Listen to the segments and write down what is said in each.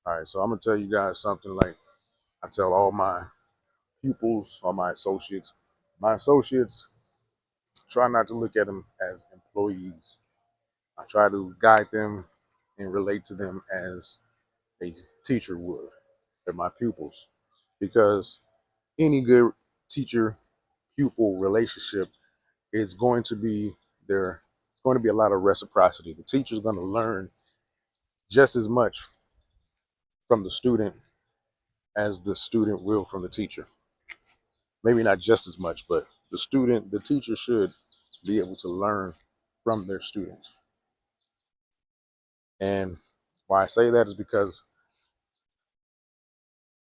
All right, so I'm gonna tell you guys something like I tell all my pupils, all my associates. My associates, try not to look at them as employees. I try to guide them and relate to them as a teacher would. They're my pupils. Because any good teacher pupil relationship is going to be there. It's going to be a lot of reciprocity. The teacher's going to learn just as much from the student as the student will from the teacher. Maybe not just as much, but the teacher should be able to learn from their students. And why I say that is because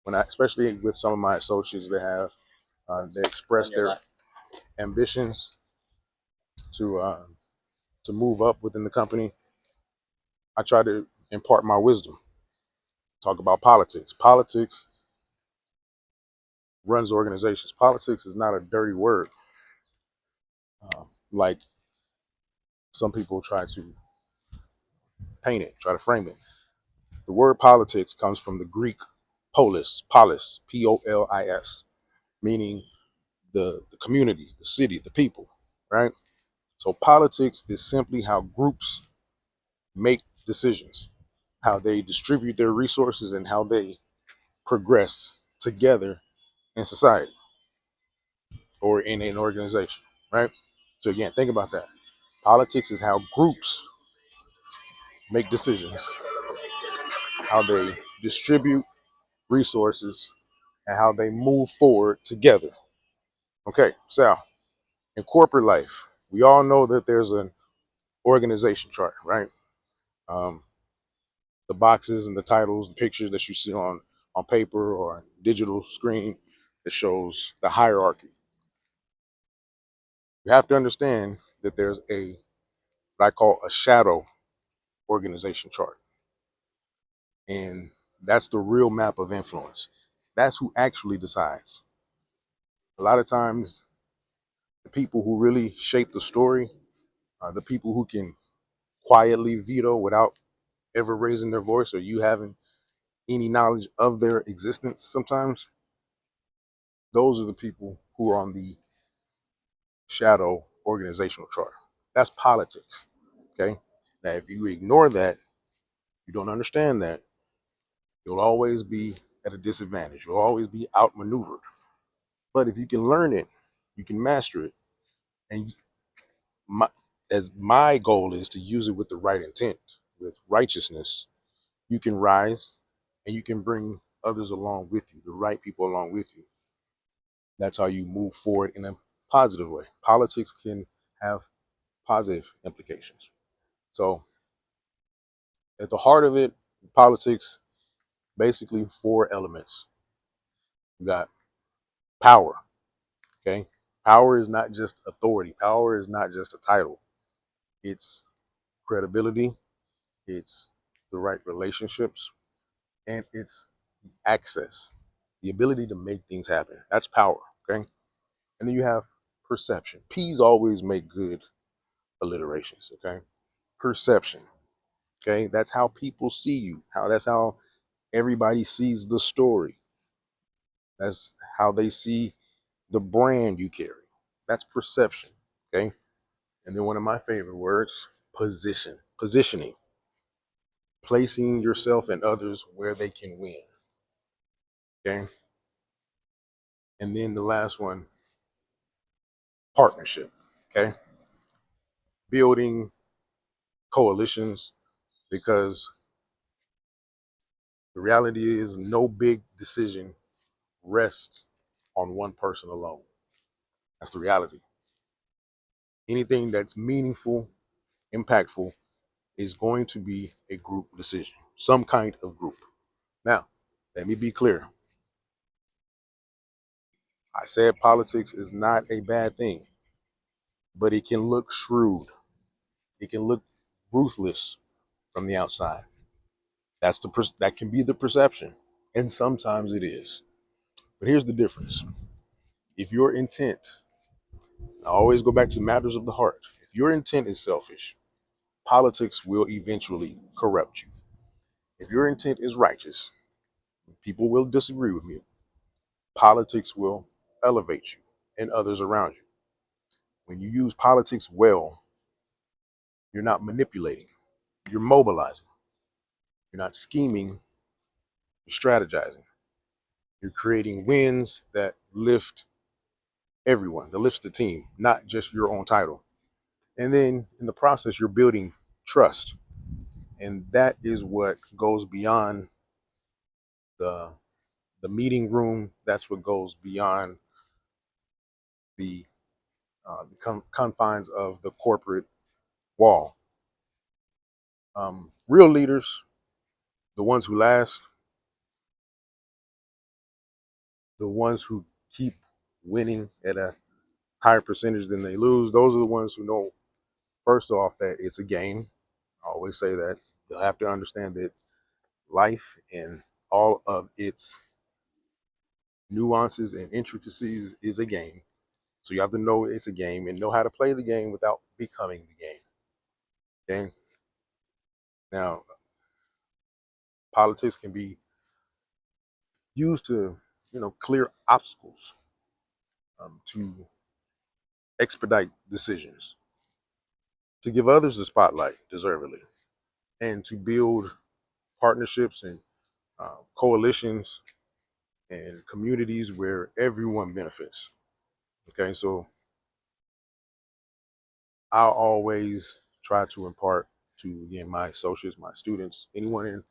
especially with some of my associates, they express their ambitions to uh, to move up within the company. I try to impart my wisdom. Talk about politics. Politics runs organizations. Politics is not a dirty word, like some people try to paint it, try to frame it. The word politics comes from the Greek polis, Polis, meaning the community, the city, the people, right? So politics is simply how groups make decisions, how they distribute their resources, and how they progress together in society or in an organization, right? So again, think about that. Politics is how groups make decisions, how they distribute resources, and how they move forward together. Okay, so in corporate life, we all know that there's an organization chart, right? Um, the boxes and the titles and pictures that you see on paper or digital screen that shows the hierarchy. You have to understand that there's what I call a shadow organization chart, and that's the real map of influence. That's who actually decides. A lot of times, the people who really shape the story are the people who can quietly veto without ever raising their voice or you having any knowledge of their existence sometimes. Those are the people who are on the shadow organizational chart. That's politics. Okay. Now, if you ignore that, you don't understand that, you'll always be at a disadvantage. You'll always be outmaneuvered. But if you can learn it, you can master it. And my, as my goal is to use it with the right intent, with righteousness, you can rise and you can bring others along with you, the right people along with you. That's how you move forward in a positive way. Politics can have positive implications. So, at the heart of it, politics, basically four elements. You got power, okay? Power is not just authority, power is not just a title, it's credibility, it's the right relationships, and it's access, the ability to make things happen. That's power, okay? And then you have perception. P's always make good alliterations, okay? Perception, okay? That's how people see you. That's how everybody sees the story. That's how they see the brand you carry. That's perception, okay? And then one of my favorite words, positioning, placing yourself and others where they can win, okay? And then the last one, partnership, okay? Building coalitions, because the reality is no big decision rests on one person alone. That's the reality. Anything that's meaningful, impactful, is going to be a group decision, some kind of group. Now, let me be clear. I said politics is not a bad thing, but it can look shrewd. It can look ruthless from the outside. That can be the perception, and sometimes it is. But here's the difference. If your intent, I always go back to matters of the heart. If your intent is selfish, politics will eventually corrupt you. If your intent is righteous, people will disagree with you. Politics will elevate you and others around you. When you use politics well, you're not manipulating, you're mobilizing. You're not scheming, you're strategizing. You're creating wins that lift everyone, that lifts the team, not just your own title. And then in the process, you're building trust. And that is what goes beyond the the meeting room. That's what goes beyond the confines of the corporate wall. Real leaders, the ones who last, the ones who keep winning at a higher percentage than they lose, those are the ones who know, first off, that it's a game. I always say that. You'll have to understand that life and all of its nuances and intricacies is a game. So you have to know it's a game and know how to play the game without becoming the game. Okay. Now, politics can be used to, clear obstacles, to expedite decisions, to give others the spotlight deservedly, and to build partnerships and coalitions and communities where everyone benefits. Okay, so I always try to impart to, again, my associates, my students, anyone in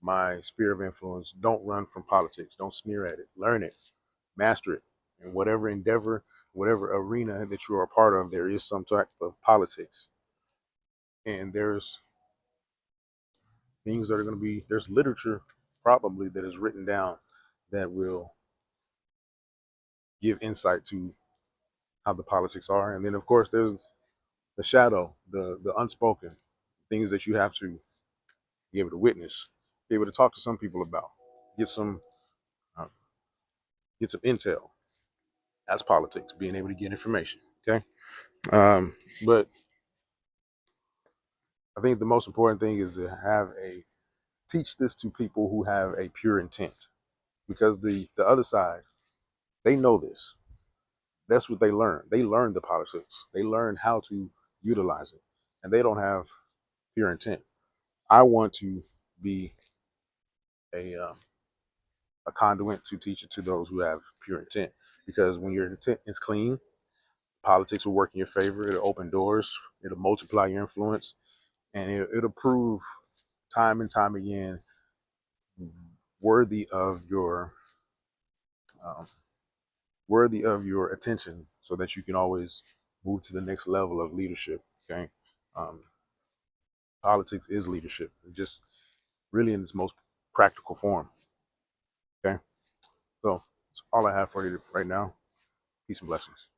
my sphere of influence, don't run from politics. Don't sneer at it. Learn it, master it. In whatever endeavor, whatever arena that you are a part of, there is some type of politics. And there's things that are going to be, there's literature probably that is written down that will give insight to how the politics are. And then, of course, there's the shadow, the unspoken things that you have to be able to witness, be able to talk to some people about, get some uh, get some intel. That's politics, being able to get information. Okay, but I think the most important thing is to teach this to people who have a pure intent, because the other side, they know this. That's what they learn. They learn the politics. They learn how to utilize it, and they don't have pure intent. I want to be a a conduit to teach it to those who have pure intent, because when your intent is clean, politics will work in your favor. It'll open doors. It'll multiply your influence, and it'll prove time and time again worthy of your um, worthy of your attention, so that you can always move to the next level of leadership. Okay, um, politics is leadership, just really in its most practical form. Okay, so that's all I have for you right now. Peace and blessings.